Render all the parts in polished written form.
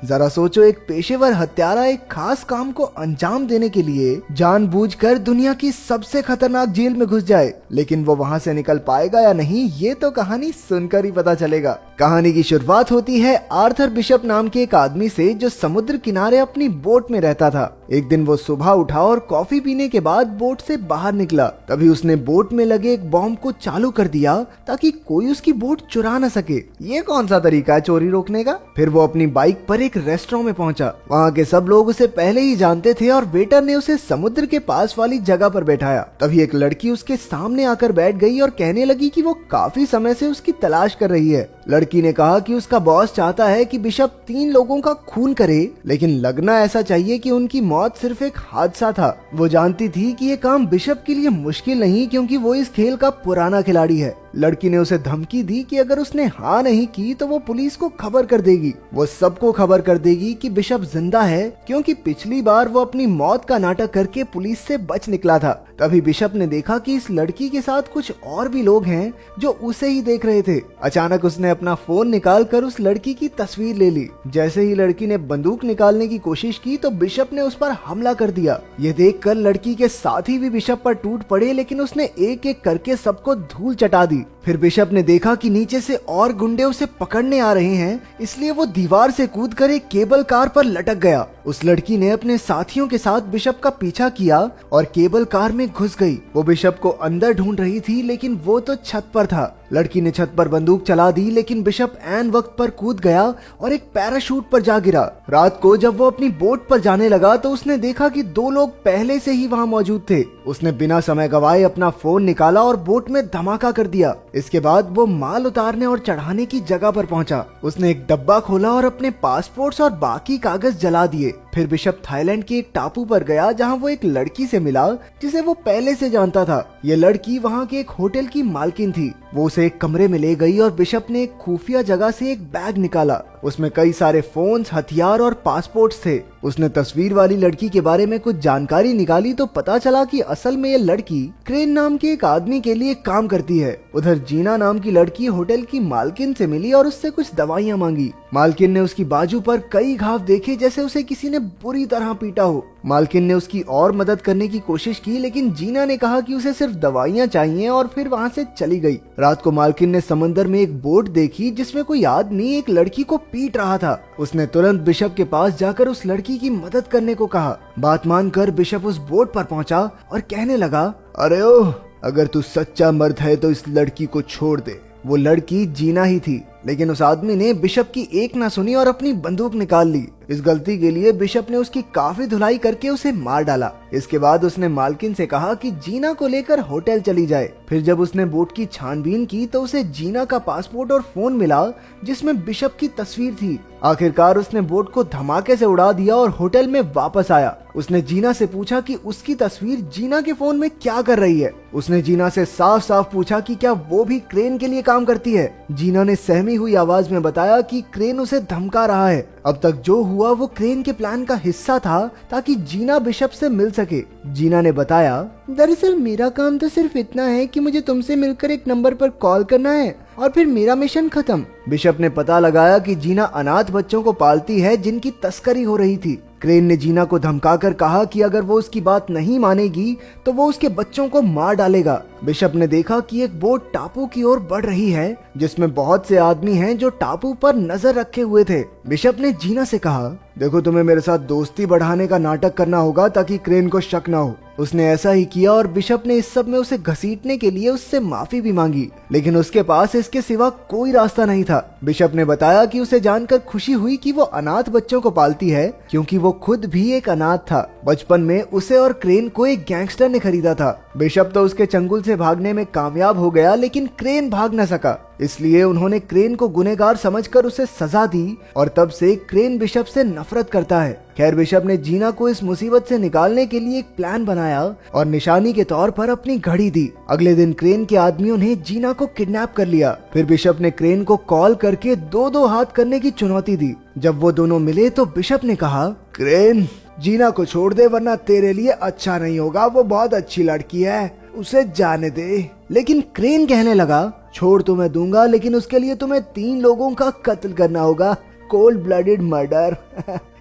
जरा सोचो, एक पेशेवर हत्यारा एक खास काम को अंजाम देने के लिए जानबूझकर दुनिया की सबसे खतरनाक जेल में घुस जाए, लेकिन वो वहां से निकल पाएगा या नहीं, ये तो कहानी सुनकर ही पता चलेगा। कहानी की शुरुआत होती है आर्थर बिशप नाम के एक आदमी से, जो समुद्र किनारे अपनी बोट में रहता था। एक दिन वो सुबह उठा और कॉफी पीने के बाद बोट से बाहर निकला। तभी उसने बोट में लगे एक बॉम्ब को चालू कर दिया ताकि कोई उसकी बोट चुरा न सके। ये कौन सा तरीका है चोरी रोकने का? फिर वो अपनी बाइक पर एक रेस्टोरेंट में पहुंचा। वहाँ के सब लोग उसे पहले ही जानते थे और वेटर ने उसे समुद्र के पास वाली जगह पर बैठाया। तभी एक लड़की उसके सामने आकर बैठ गई और कहने लगी कि वो काफी समय से उसकी तलाश कर रही है। लड़की ने कहा कि उसका बॉस चाहता है कि बिशप 3 लोगों का खून करे, लेकिन लगना ऐसा चाहिए कि उनकी मौत सिर्फ एक हादसा था। वो जानती थी कि ये काम बिशप के लिए मुश्किल नहीं, क्योंकि वो इस खेल का पुराना खिलाड़ी है। लड़की ने उसे धमकी दी कि अगर उसने हाँ नहीं की तो वो पुलिस को खबर कर देगी। वो सबको खबर कर देगी कि बिशप जिंदा है, क्योंकि पिछली बार वो अपनी मौत का नाटक करके पुलिस से बच निकला था। तभी बिशप ने देखा कि इस लड़की के साथ कुछ और भी लोग हैं जो उसे ही देख रहे थे। अचानक उसने अपना फोन निकाल कर उस लड़की की तस्वीर ले ली। जैसे ही लड़की ने बंदूक निकालने की कोशिश की तो बिशप ने उस पर हमला कर दिया। ये देखकर लड़की के साथी भी बिशप पर टूट पड़े, लेकिन उसने एक एक करके सबको धूल चटा दी। फिर बिशप ने देखा कि नीचे से और गुंडे उसे पकड़ने आ रहे हैं, इसलिए वो दीवार से कूदकर एक केबल कार पर लटक गया। उस लड़की ने अपने साथियों के साथ बिशप का पीछा किया और केबल कार में घुस गई। वो बिशप को अंदर ढूंढ रही थी, लेकिन वो तो छत पर था। लड़की ने छत पर बंदूक चला दी, लेकिन बिशप ऐन वक्त पर कूद गया और एक पैराशूट पर जा गिरा। रात को जब वो अपनी बोट पर जाने लगा तो उसने देखा कि 2 लोग पहले से ही वहाँ मौजूद थे। उसने बिना समय गवाए अपना फोन निकाला और बोट में धमाका कर दिया। इसके बाद वो माल उतारने और चढ़ाने की जगह पर पहुंचा। उसने एक डब्बा खोला और अपने पासपोर्ट्स और बाकी कागज जला दिए। फिर बिशप थाईलैंड के एक टापू पर गया, जहां वो एक लड़की से मिला जिसे वो पहले से जानता था। ये लड़की वहां के एक होटल की मालकिन थी। वो उसे एक कमरे में ले गई और बिशप ने एक खुफिया जगह से एक बैग निकाला। उसमें कई सारे फोन्स, हथियार और पासपोर्ट्स थे। उसने तस्वीर वाली लड़की के बारे में कुछ जानकारी निकाली तो पता चला कि असल में ये लड़की क्रेन नाम के एक आदमी के लिए काम करती है। उधर जीना नाम की लड़की होटल की मालकिन से मिली और उससे कुछ दवाइयां मांगी। मालकिन ने उसकी बाजू पर कई घाव देखे, जैसे उसे किसी ने बुरी तरह पीटा हो। मालकिन ने उसकी और मदद करने की कोशिश की, लेकिन जीना ने कहा कि उसे सिर्फ दवाइयां चाहिए और फिर वहां से चली गई। रात को मालकिन ने समंदर में एक बोट देखी जिसमें कोई आदमी एक लड़की को पीट रहा था। उसने तुरंत बिशप के पास जाकर उस लड़की की मदद करने को कहा। बात मानकर बिशप उस बोट पर पहुंचा और कहने लगा, अरे ओह, अगर तू सच्चा मर्द है तो इस लड़की को छोड़ दे। वो लड़की जीना ही थी, लेकिन उस आदमी ने बिशप की एक ना सुनी और अपनी बंदूक निकाल ली। इस गलती के लिए बिशप ने उसकी काफी धुलाई करके उसे मार डाला। इसके बाद उसने मालकिन से कहा कि जीना को लेकर होटल चली जाए। फिर जब उसने बोट की छानबीन की तो उसे जीना का पासपोर्ट और फोन मिला जिसमें बिशप की तस्वीर थी। आखिरकार उसने बोट को धमाके से उड़ा दिया और होटल में वापस आया। उसने जीना से पूछा कि उसकी तस्वीर जीना के फोन में क्या कर रही है। उसने जीना से साफ साफ पूछा कि क्या वो भी क्रेन के लिए काम करती है। जीना ने सहमी हुई आवाज में बताया कि क्रेन उसे धमका रहा है। अब तक जो हुआ वो क्रेन के प्लान का हिस्सा था ताकि जीना बिशप से मिल सके। जीना ने बताया, दरअसल मेरा काम तो सिर्फ इतना है कि मुझे तुमसे मिलकर एक नंबर पर कॉल करना है और फिर मेरा मिशन खत्म। बिशप ने पता लगाया कि जीना अनाथ बच्चों को पालती है जिनकी तस्करी हो रही थी। क्रेन ने जीना को धमकाकर कहा कि अगर वो उसकी बात नहीं मानेगी तो वो उसके बच्चों को मार डालेगा। बिशप ने देखा कि एक बोट टापू की ओर बढ़ रही है जिसमें बहुत से आदमी हैं जो टापू पर नजर रखे हुए थे। बिशप ने जीना से कहा, देखो, तुम्हें मेरे साथ दोस्ती बढ़ाने का नाटक करना होगा ताकि क्रेन को शक ना हो। उसने ऐसा ही किया और बिशप ने इस सब में उसे घसीटने के लिए उससे माफी भी मांगी, लेकिन उसके पास इसके सिवा कोई रास्ता नहीं था। बिशप ने बताया कि उसे जानकर खुशी हुई कि वो अनाथ बच्चों को पालती है, क्योंकि वो खुद भी एक अनाथ था। बचपन में उसे और क्रेन को एक गैंगस्टर ने खरीदा था। बिशप तो उसके चंगुल से भागने में कामयाब हो गया, लेकिन क्रेन भाग न सका। इसलिए उन्होंने क्रेन को गुनहगार समझकर उसे सजा दी और तब से क्रेन बिशप से नफरत करता है। खैर, बिशप ने जीना को इस मुसीबत से निकालने के लिए एक प्लान बनाया और निशानी के तौर पर अपनी घड़ी दी। अगले दिन क्रेन के आदमियों ने जीना को किडनैप कर लिया। फिर बिशप ने क्रेन को कॉल करके 2-2 हाथ करने की चुनौती दी। जब वो दोनों मिले तो बिशप ने कहा, क्रेन, जीना को छोड़ दे वरना तेरे लिए अच्छा नहीं होगा। वो बहुत अच्छी लड़की है, उसे जाने दे। लेकिन क्रेन कहने लगा, छोड़ तो मैं दूंगा, लेकिन उसके लिए तुम्हें 3 लोगों का कत्ल करना होगा। Cold blooded murder.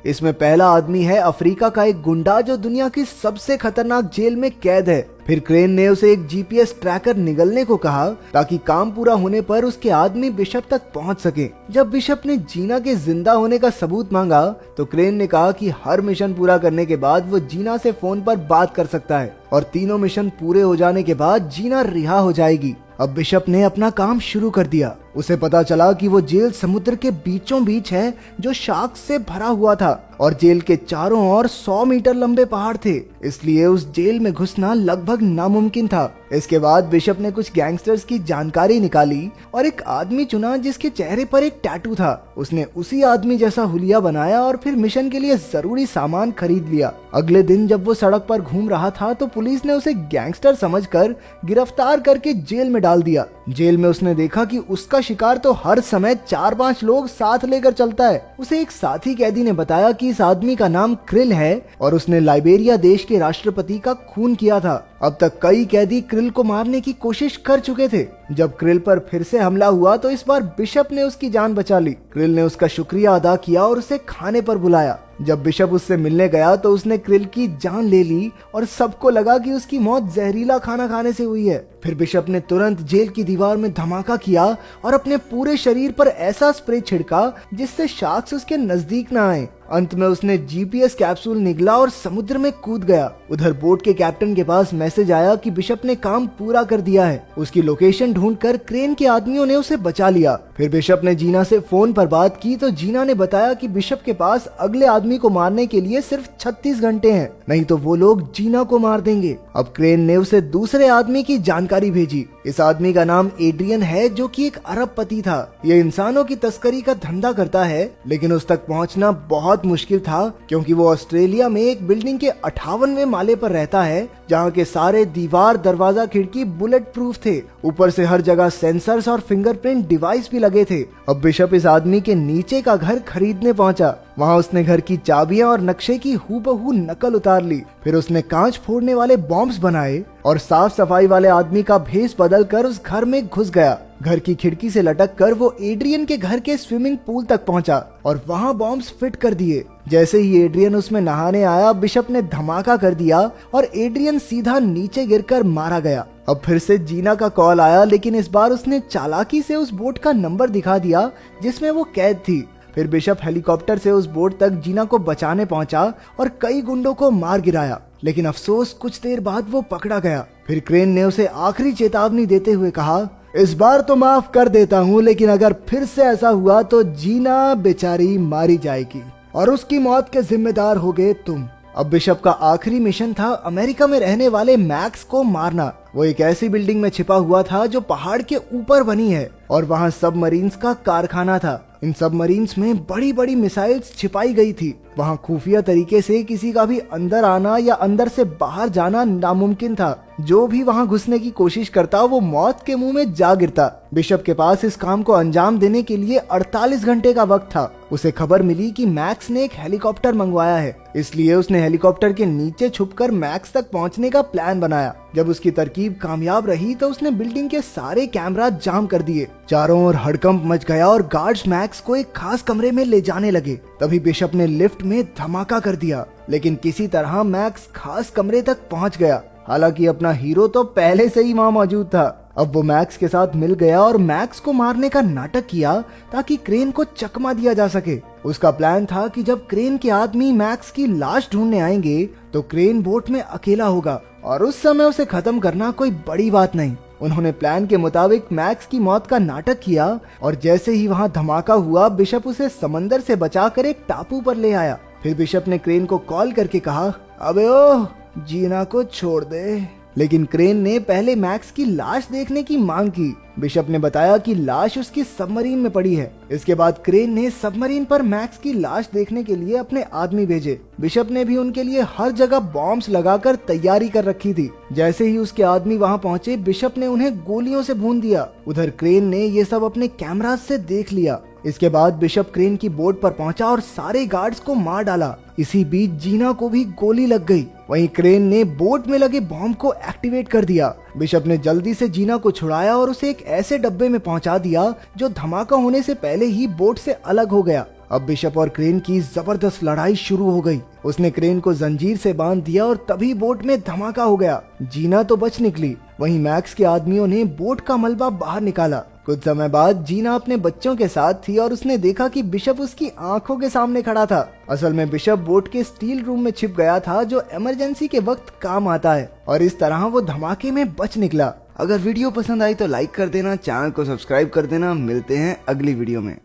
इसमें पहला आदमी है अफ्रीका का एक गुंडा जो दुनिया की सबसे खतरनाक जेल में कैद है। फिर क्रेन ने उसे एक जीपीएस ट्रैकर निगलने को कहा ताकि काम पूरा होने पर उसके आदमी बिशप तक पहुंच सके। जब बिशप ने जीना के जिंदा होने का सबूत मांगा तो क्रेन ने कहा कि हर मिशन पूरा करने के बाद वो जीना से फोन पर बात कर सकता है और तीनों मिशन पूरे हो जाने के बाद जीना रिहा हो जाएगी। अब बिशप ने अपना काम शुरू कर दिया। उसे पता चला कि वो जेल समुद्र के बीचों बीच है जो शार्क से भरा हुआ था और जेल के चारों ओर 100 मीटर लंबे पहाड़ थे, इसलिए उस जेल में घुसना लगभग नामुमकिन था। इसके बाद बिशप ने कुछ गैंगस्टर्स की जानकारी निकाली और एक आदमी चुना जिसके चेहरे पर एक टैटू था। उसने उसी आदमी जैसा हुलिया बनाया और फिर मिशन के लिए जरूरी सामान खरीद लिया। अगले दिन जब वो सड़क पर घूम रहा था तो पुलिस ने उसे गैंगस्टर समझकर गिरफ्तार करके जेल में डाल दिया। जेल में उसने देखा कि उसका शिकार तो हर समय 4-5 लोग साथ लेकर चलता है। उसे एक साथी कैदी ने बताया कि इस आदमी का नाम क्रिल है और उसने लाइबेरिया देश के राष्ट्रपति का खून किया था। अब तक कई कैदी क्रिल को मारने की कोशिश कर चुके थे। जब क्रिल पर फिर से हमला हुआ तो इस बार बिशप ने उसकी जान बचा ली। क्रिल ने उसका शुक्रिया अदा किया और उसे खाने पर बुलाया। जब बिशप उससे मिलने गया तो उसने क्रिल की जान ले ली और सबको लगा कि उसकी मौत जहरीला खाना खाने से हुई है। फिर बिशप ने तुरंत जेल की दीवार में धमाका किया और अपने पूरे शरीर पर ऐसा स्प्रे छिड़का जिससे शार्क्स उसके नजदीक न आए। अंत में उसने जीपीएस कैप्सूल निगला और समुद्र में कूद गया। उधर बोट के कैप्टन के पास मैसेज आया कि बिशप ने काम पूरा कर दिया है। उसकी लोकेशन ढूंढकर क्रेन के आदमियों ने उसे बचा लिया। फिर बिशप ने जीना से फोन पर बात की तो जीना ने बताया कि बिशप के पास अगले आदमी को मारने के लिए सिर्फ 36 घंटे हैं, नहीं तो वो लोग जीना को मार देंगे। अब क्रेन ने उसे दूसरे आदमी की जानकारी भेजी। इस आदमी का नाम एड्रियन है जो कि एक अरबपति था। ये इंसानों की तस्करी का धंधा करता है, लेकिन उस तक पहुंचना बहुत मुश्किल था क्योंकि वो ऑस्ट्रेलिया में एक बिल्डिंग के 58वें माले पर रहता है जहाँ के सारे दीवार, दरवाजा, खिड़की बुलेट प्रूफ थे। ऊपर से हर जगह सेंसर्स और फिंगरप्रिंट डिवाइस भी लगे थे। अब बिशप इस आदमी के नीचे का घर खरीदने पहुंचा। वहाँ उसने घर की चाबियां और नक्शे की हूबहू नकल उतार ली। फिर उसने कांच फोड़ने वाले बॉम्ब्स बनाए और साफ सफाई वाले आदमी का भेष बदल कर उस घर में घुस गया। घर की खिड़की से लटक कर वो एड्रियन के घर के स्विमिंग पूल तक पहुंचा और वहाँ बॉम्ब्स फिट कर दिए। जैसे ही एड्रियन उसमें नहाने आया, बिशप ने धमाका कर दिया और एड्रियन सीधा नीचे गिरकर मारा गया। अब फिर से जीना का कॉल आया, लेकिन इस बार उसने चालाकी से उस बोट का नंबर दिखा दिया जिसमें वो कैद थी। फिर बिशप हेलीकॉप्टर से उस बोट तक जीना को बचाने पहुंचा और कई गुंडों को मार गिराया, लेकिन अफसोस कुछ देर बाद वो पकड़ा गया। फिर क्रेन ने उसे आखिरी चेतावनी देते हुए कहा, इस बार तो माफ कर देता हूँ, लेकिन अगर फिर से ऐसा हुआ तो जीना बेचारी मारी जाएगी और उसकी मौत के जिम्मेदार होगे तुम। अब बिशप का आखिरी मिशन था अमेरिका में रहने वाले मैक्स को मारना। वो एक ऐसी बिल्डिंग में छिपा हुआ था जो पहाड़ के ऊपर बनी है और वहाँ सबमरीन्स का कारखाना था। इन सबमरीन्स में बड़ी बड़ी मिसाइल्स छिपाई गई थी। वहाँ खुफिया तरीके से किसी का भी अंदर आना या अंदर से बाहर जाना नामुमकिन था। जो भी वहाँ घुसने की कोशिश करता वो मौत के मुंह में जा गिरता। बिशप के पास इस काम को अंजाम देने के लिए 48 घंटे का वक्त था। उसे खबर मिली कि मैक्स ने एक हेलीकॉप्टर मंगवाया है, इसलिए उसने हेलीकॉप्टर के नीचे छुपकर मैक्स तक पहुंचने का प्लान बनाया। जब उसकी तरकीब कामयाब रही तो उसने बिल्डिंग के सारे कैमरा जाम कर दिए। चारों ओर हड़कंप मच गया और गार्ड्स मैक्स को एक खास कमरे में ले जाने लगे। तभी बिशप ने लिफ्ट में धमाका कर दिया, लेकिन किसी तरह मैक्स खास कमरे तक पहुंच गया। हालांकि अपना हीरो तो पहले से ही वहां मौजूद था। अब वो मैक्स के साथ मिल गया और मैक्स को मारने का नाटक किया ताकि क्रेन को चकमा दिया जा सके। उसका प्लान था कि जब क्रेन के आदमी मैक्स की लाश ढूंढने आएंगे तो क्रेन बोट में अकेला होगा और उस समय उसे खत्म करना कोई बड़ी बात नहीं। उन्होंने प्लान के मुताबिक मैक्स की मौत का नाटक किया और जैसे ही वहां धमाका हुआ, बिशप उसे समंदर से बचाकर एक टापू पर ले आया। फिर बिशप ने क्रेन को कॉल करके कहा, अबे ओ जीना को छोड़ दे। लेकिन क्रेन ने पहले मैक्स की लाश देखने की मांग की। बिशप ने बताया कि लाश उसकी सबमरीन में पड़ी है। इसके बाद क्रेन ने सबमरीन पर मैक्स की लाश देखने के लिए अपने आदमी भेजे। बिशप ने भी उनके लिए हर जगह बॉम्ब्स लगाकर तैयारी कर रखी थी। जैसे ही उसके आदमी वहां पहुंचे, बिशप ने उन्हें गोलियों से भून दिया। उधर क्रेन ने ये सब अपने कैमरा से देख लिया। इसके बाद बिशप क्रेन की बोट पर पहुंचा और सारे गार्ड्स को मार डाला। इसी बीच जीना को भी गोली लग गई। वहीं क्रेन ने बोट में लगे बॉम्ब को एक्टिवेट कर दिया। बिशप ने जल्दी से जीना को छुड़ाया और उसे एक ऐसे डब्बे में पहुंचा दिया जो धमाका होने से पहले ही बोट से अलग हो गया। अब बिशप और क्रेन की जबरदस्त लड़ाई शुरू हो गई। उसने क्रेन को जंजीर से बांध दिया और तभी बोट में धमाका हो गया। जीना तो बच निकली, वहीं मैक्स के आदमियों ने बोट का मलबा बाहर निकाला। कुछ समय बाद जीना अपने बच्चों के साथ थी और उसने देखा कि बिशप उसकी आंखों के सामने खड़ा था। असल में बिशप बोट के स्टील रूम में छिप गया था, जो इमरजेंसी के वक्त काम आता है, और इस तरह वो धमाके में बच निकला। अगर वीडियो पसंद आई तो लाइक कर देना, चैनल को सब्सक्राइब कर देना। मिलते हैं अगली वीडियो में।